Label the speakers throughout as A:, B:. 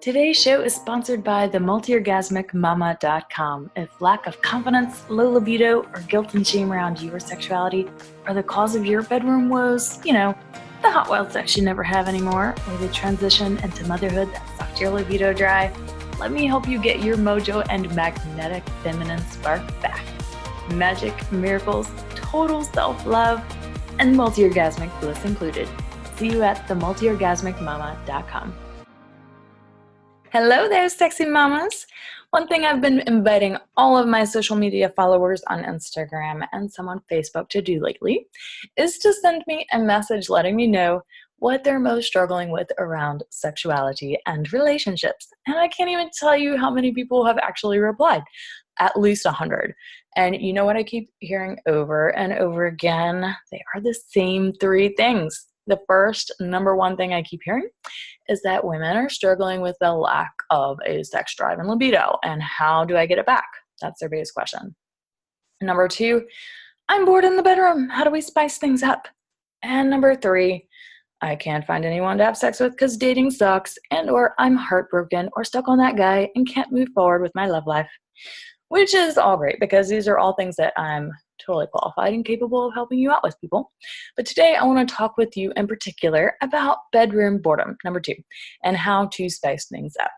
A: Today's show is sponsored by the multiorgasmicmama.com. If lack of confidence, low libido, or guilt and shame around your sexuality are the cause of your bedroom woes, the hot wild sex you never have anymore, or the transition into motherhood that sucked your libido dry, let me help you get your mojo and magnetic feminine spark back. Magic, miracles, total self-love, and multiorgasmic bliss included. See you at the multiorgasmicmama.com. Hello there, sexy mamas. One thing I've been inviting all of my social media followers on Instagram and some on Facebook to do lately is to send me a message letting me know what they're most struggling with around sexuality and relationships. And I can't even tell you how many people have actually replied, at least 100. And you know what I keep hearing over and over again? They are the same three things. The first, number one thing I keep hearing is that women are struggling with the lack of a sex drive and libido. And how do I get it back? That's their biggest question. Number two, I'm bored in the bedroom. How do we spice things up? And number three, I can't find anyone to have sex with because dating sucks, and or I'm heartbroken or stuck on that guy and can't move forward with my love life. Which is all great because these are all things that I'm totally qualified and capable of helping you out with, people. But today I want to talk with you in particular about bedroom boredom, number two, and how to spice things up.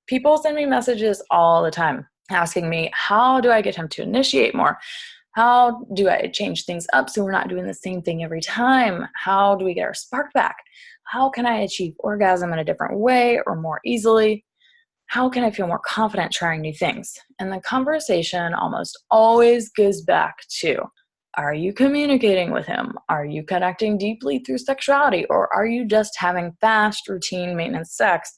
A: People send me messages all the time asking me, how do I get him to initiate more? How do I change things up so we're not doing the same thing every time? How do we get our spark back? How can I achieve orgasm in a different way or more easily? How can I feel more confident trying new things? And the conversation almost always goes back to, are you communicating with him? Are you connecting deeply through sexuality? Or are you just having fast, routine maintenance sex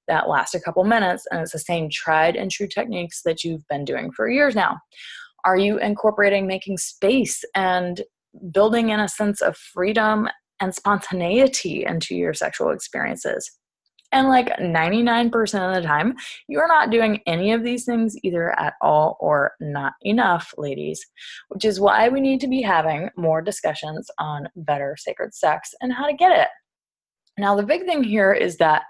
A: that lasts a couple minutes and it's the same tried and true techniques that you've been doing for years now? Are you incorporating making space and building in a sense of freedom and spontaneity into your sexual experiences? And like 99% of the time, you're not doing any of these things either at all or not enough, ladies, which is why we need to be having more discussions on better sacred sex and how to get it. Now, the big thing here is that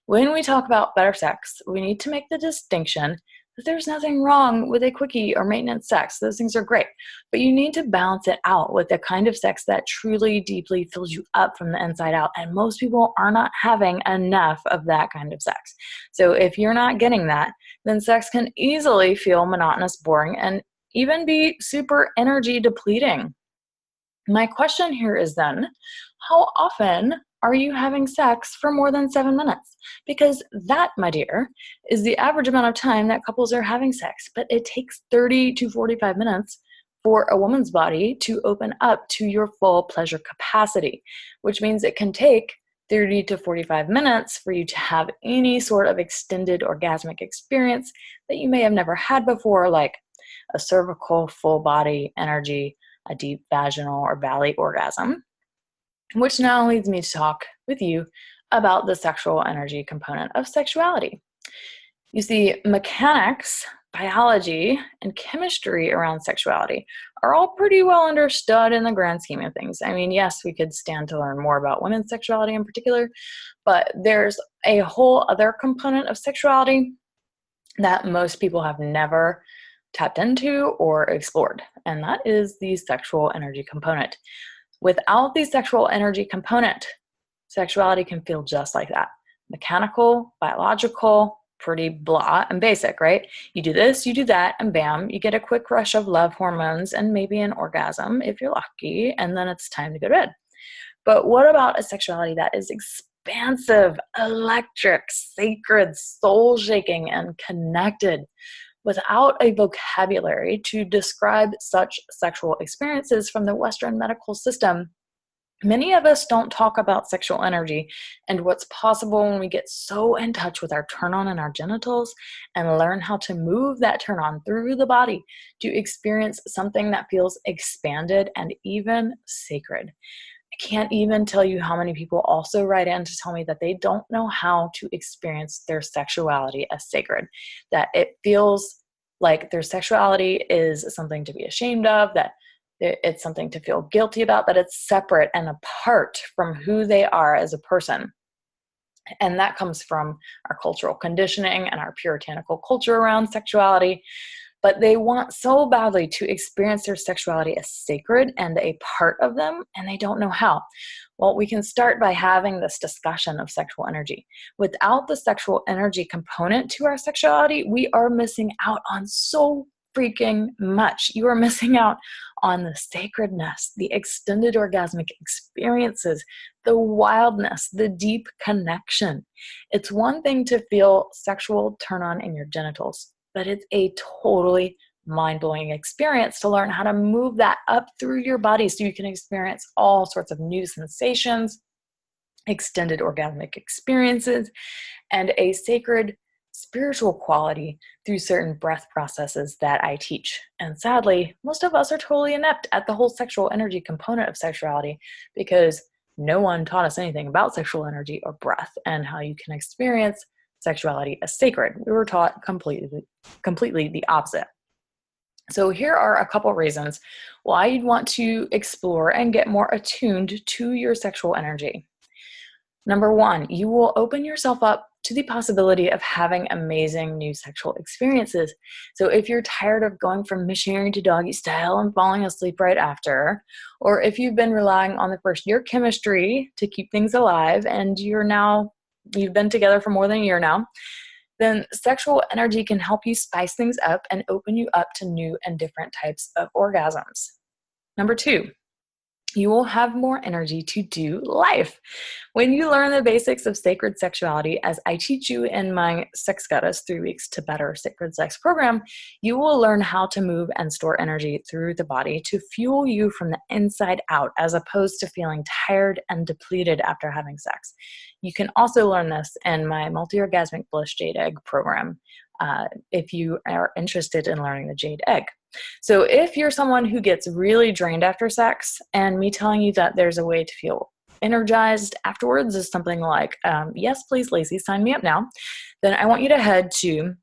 A: when we talk about better sex, we need to make the distinction that there's nothing wrong with a quickie or maintenance sex. Those things are great, but you need to balance it out with the kind of sex that truly deeply fills you up from the inside out. And most people are not having enough of that kind of sex. So if you're not getting that, then sex can easily feel monotonous, boring, and even be super energy depleting. My question here is then, how often are you having sex for more than 7 minutes? Because that, my dear, is the average amount of time that couples are having sex. But it takes 30 to 45 minutes for a woman's body to open up to your full pleasure capacity, which means it can take 30 to 45 minutes for you to have any sort of extended orgasmic experience that you may have never had before, like a cervical full body energy, a deep vaginal or valley orgasm. Which now leads me to talk with you about the sexual energy component of sexuality. You see, mechanics, biology, and chemistry around sexuality are all pretty well understood in the grand scheme of things. I mean, yes, we could stand to learn more about women's sexuality in particular, but there's a whole other component of sexuality that most people have never tapped into or explored, and that is the sexual energy component. Without the sexual energy component, sexuality can feel just like that. Mechanical, biological, pretty blah and basic, right? You do this, you do that, and bam, you get a quick rush of love hormones and maybe an orgasm if you're lucky, and then it's time to go to bed. But what about a sexuality that is expansive, electric, sacred, soul-shaking, and connected? Without a vocabulary to describe such sexual experiences from the Western medical system, many of us don't talk about sexual energy and what's possible when we get so in touch with our turn on and our genitals and learn how to move that turn on through the body to experience something that feels expanded and even sacred. I can't even tell you how many people also write in to tell me that they don't know how to experience their sexuality as sacred, that it feels like their sexuality is something to be ashamed of, that it's something to feel guilty about, that it's separate and apart from who they are as a person. And that comes from our cultural conditioning and our puritanical culture around sexuality. But they want so badly to experience their sexuality as sacred and a part of them, and they don't know how. Well, we can start by having this discussion of sexual energy. Without the sexual energy component to our sexuality, we are missing out on so freaking much. You are missing out on the sacredness, the extended orgasmic experiences, the wildness, the deep connection. It's one thing to feel sexual turn on in your genitals, but it's a totally mind-blowing experience to learn how to move that up through your body so you can experience all sorts of new sensations, extended orgasmic experiences, and a sacred spiritual quality through certain breath processes that I teach. And sadly, most of us are totally inept at the whole sexual energy component of sexuality because no one taught us anything about sexual energy or breath and how you can experience sexuality as sacred. We were taught completely the opposite. So here are a couple reasons why you'd want to explore and get more attuned to your sexual energy. Number one, you will open yourself up to the possibility of having amazing new sexual experiences. So if you're tired of going from missionary to doggy style and falling asleep right after, or if you've been relying on the first year chemistry to keep things alive and you've been together for more than a year now, then sexual energy can help you spice things up and open you up to new and different types of orgasms. Number two, you will have more energy to do life. When you learn the basics of sacred sexuality, as I teach you in my Sex Goddess 3 Weeks to Better Sacred Sex program, you will learn how to move and store energy through the body to fuel you from the inside out, as opposed to feeling tired and depleted after having sex. You can also learn this in my multiorgasmic bliss jade egg program, if you are interested in learning the jade egg. So if you're someone who gets really drained after sex, and me telling you that there's a way to feel energized afterwards is something like, yes, please, Lacey, sign me up now, then I want you to head to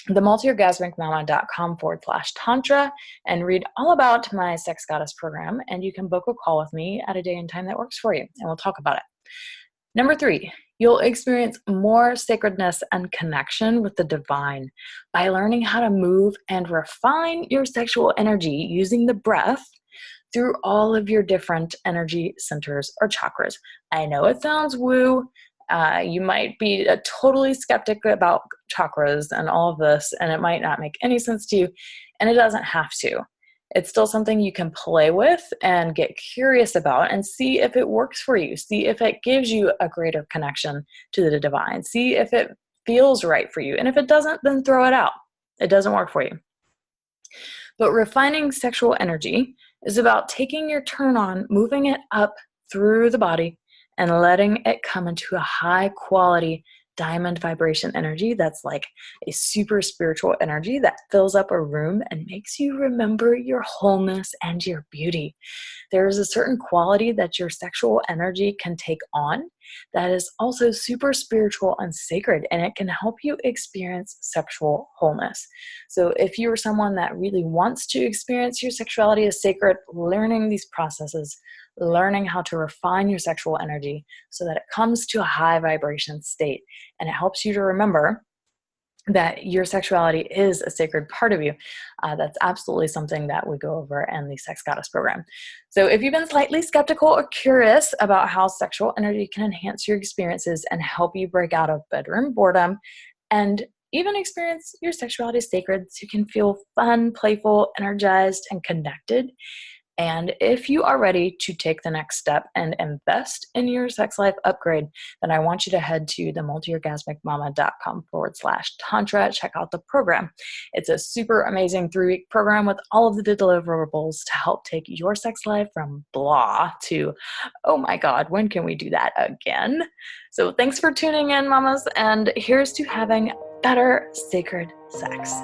A: the multiorgasmicmama.com/tantra and read all about my Sex Goddess program, and you can book a call with me at a day and time that works for you, and we'll talk about it. Number three, you'll experience more sacredness and connection with the divine by learning how to move and refine your sexual energy using the breath through all of your different energy centers or chakras. I know it sounds woo. You might be a totally skeptic about chakras and all of this, and it might not make any sense to you, and it doesn't have to. It's still something you can play with and get curious about and see if it works for you. See if it gives you a greater connection to the divine. See if it feels right for you. And if it doesn't, then throw it out. It doesn't work for you. But refining sexual energy is about taking your turn on, moving it up through the body, and letting it come into a high quality diamond vibration energy that's like a super spiritual energy that fills up a room and makes you remember your wholeness and your beauty. There is a certain quality that your sexual energy can take on that is also super spiritual and sacred, and it can help you experience sexual wholeness. So if you're someone that really wants to experience your sexuality as sacred, learning these processes, learning how to refine your sexual energy so that it comes to a high vibration state, and it helps you to remember that your sexuality is a sacred part of you. That's absolutely something that we go over in the Sex Goddess program. So if you've been slightly skeptical or curious about how sexual energy can enhance your experiences and help you break out of bedroom boredom and even experience your sexuality sacred so you can feel fun, playful, energized, and connected, and if you are ready to take the next step and invest in your sex life upgrade, then I want you to head to the multiorgasmicmama.com/tantra. Check out the program. It's a super amazing 3-week program with all of the deliverables to help take your sex life from blah to, oh my God, when can we do that again? So thanks for tuning in, mamas, and here's to having better sacred sex.